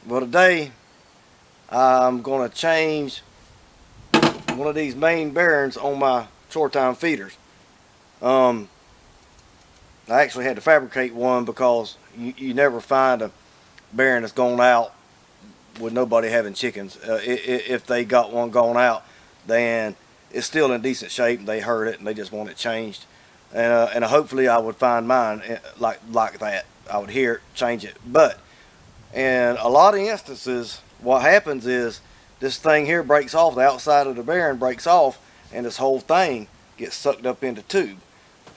Well, today I'm going to change one of these main bearings on my short time feeders. I actually had to fabricate one because you never find a bearing that's gone out with nobody having chickens. If they got one gone out, then it's still in decent shape and they heard it and they just want it changed. And hopefully I would find mine like that. I would hear it, change it. But in a lot of instances, what happens is this thing here breaks off, the outside of the bearing breaks off, and this whole thing gets sucked up into tube.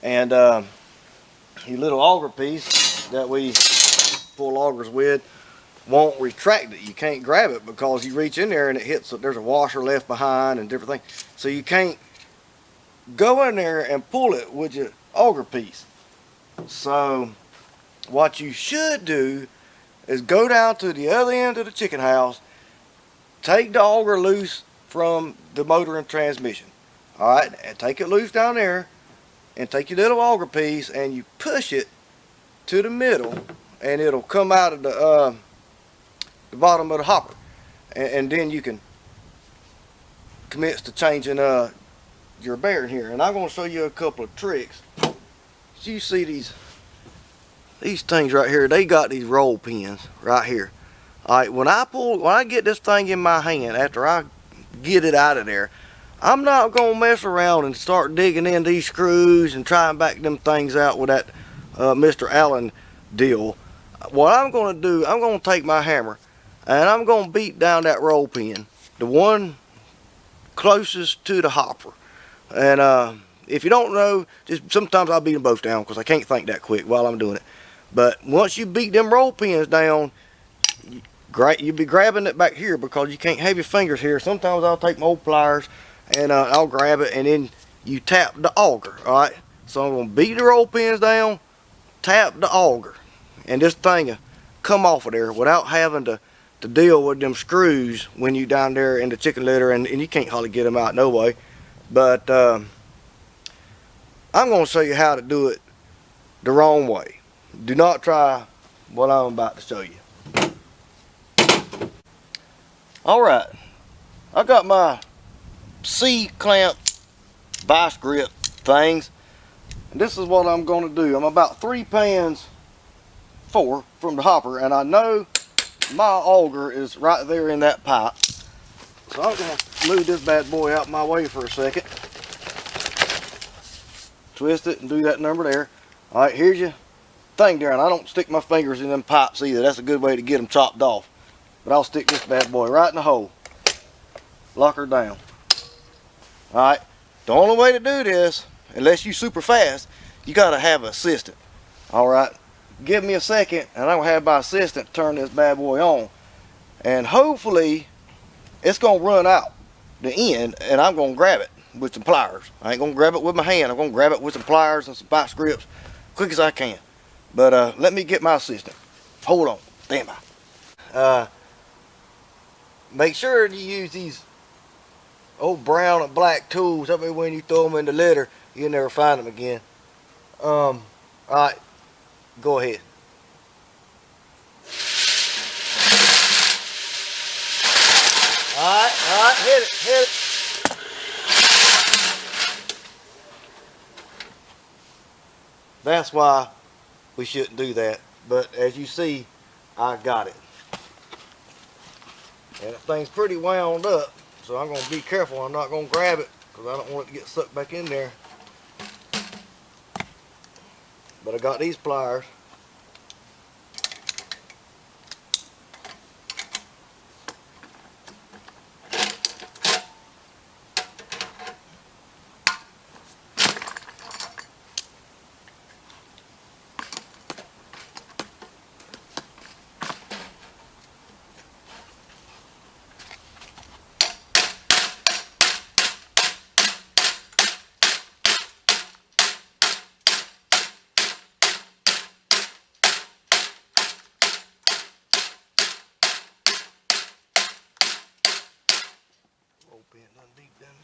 And your little auger piece that we pull augers with won't retract it. You can't grab it because you reach in there and it hits, there's a washer left behind and different things. So you can't go in there and pull it with your auger piece. So what you should do is go down to the other end of the chicken house, take the auger loose from the motor and transmission. Alright, and take it loose down there and take your little auger piece and you push it to the middle and it'll come out of the bottom of the hopper. And then you can commence to changing your bearing here. And I'm going to show you a couple of tricks. So you see these things right here, they got these roll pins right here. Alright, when I get this thing in my hand, after I get it out of there, I'm not going to mess around and start digging in these screws and try and back them things out with that Mr. Allen deal. What I'm going to do, I'm going to take my hammer and I'm going to beat down that roll pin, the one closest to the hopper. And if you don't know, just sometimes I'll beat them both down because I can't think that quick while I'm doing it. But once you beat them roll pins down, you'll be grabbing it back here because you can't have your fingers here. Sometimes I'll take my old pliers and I'll grab it and then you tap the auger. Alright, so I'm going to beat the roll pins down, tap the auger, and this thing will come off of there without having to deal with them screws when you down there in the chicken litter, and you can't hardly get them out no way. But I'm going to show you how to do it the wrong way. Do not try what I'm about to show you. Alright, I got my C-clamp vice grip things, and this is what I'm going to do. I'm about 4 pans from the hopper, and I know my auger is right there in that pipe. So I'm going to move this bad boy out my way for a second. Twist it and do that number there. Alright, here's your thing there, and I don't stick my fingers in them pipes either. That's a good way to get them chopped off. But I'll stick this bad boy right in the hole. Lock her down. Alright, the only way to do this, unless you super fast, you got to have an assistant. Alright, give me a second and I'm going to have my assistant turn this bad boy on. And hopefully it's going to run out the end and I'm going to grab it with some pliers. I ain't going to grab it with my hand. I'm going to grab it with some pliers and some vice grips quick as I can. But let me get my assistant. Hold on. Stand by. Make sure you use these old brown and black tools. That way when you throw them in the litter, you'll never find them again. Alright, go ahead. Alright, hit it. That's why we shouldn't do that. But as you see, I got it. And that thing's pretty wound up, so I'm going to be careful. I'm not going to grab it because I don't want it to get sucked back in there. But I got these pliers.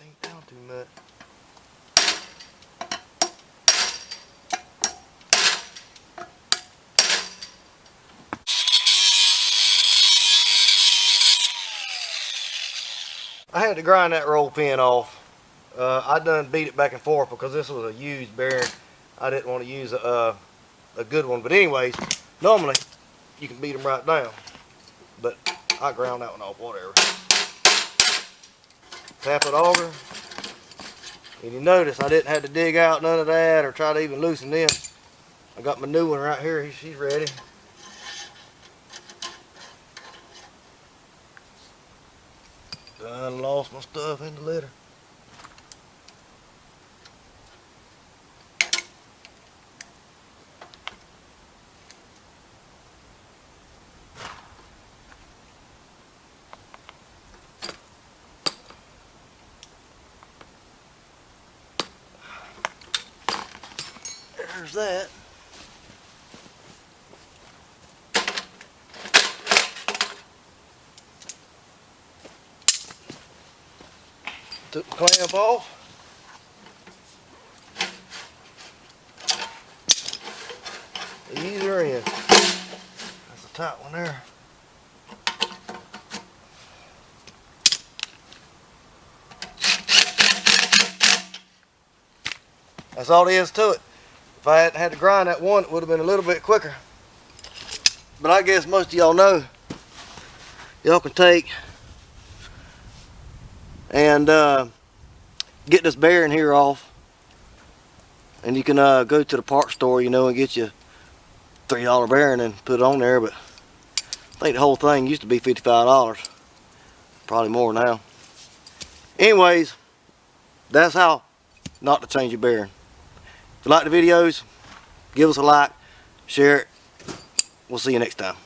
Ain't down too much. I had to grind that roll pin off. I done beat it back and forth because this was a used bearing. I didn't want to use a good one. But anyways, normally you can beat them right down. But I ground that one off, whatever. Tap it auger. And you notice I didn't have to dig out none of that or try to even loosen them. I got my new one right here. She's ready. Done lost my stuff in the litter. There's that. Took the clamp off. Ease her in. That's a tight one there. That's all there is to it. If I hadn't had to grind that one, it would have been a little bit quicker. But I guess most of y'all know, y'all can take and get this bearing here off, and you can go to the parts store, you know, and get you a $3 bearing and put it on there. But I think the whole thing used to be $55, probably more now. Anyways, that's how not to change your bearing. If you like the videos, give us a like, share it. We'll see you next time.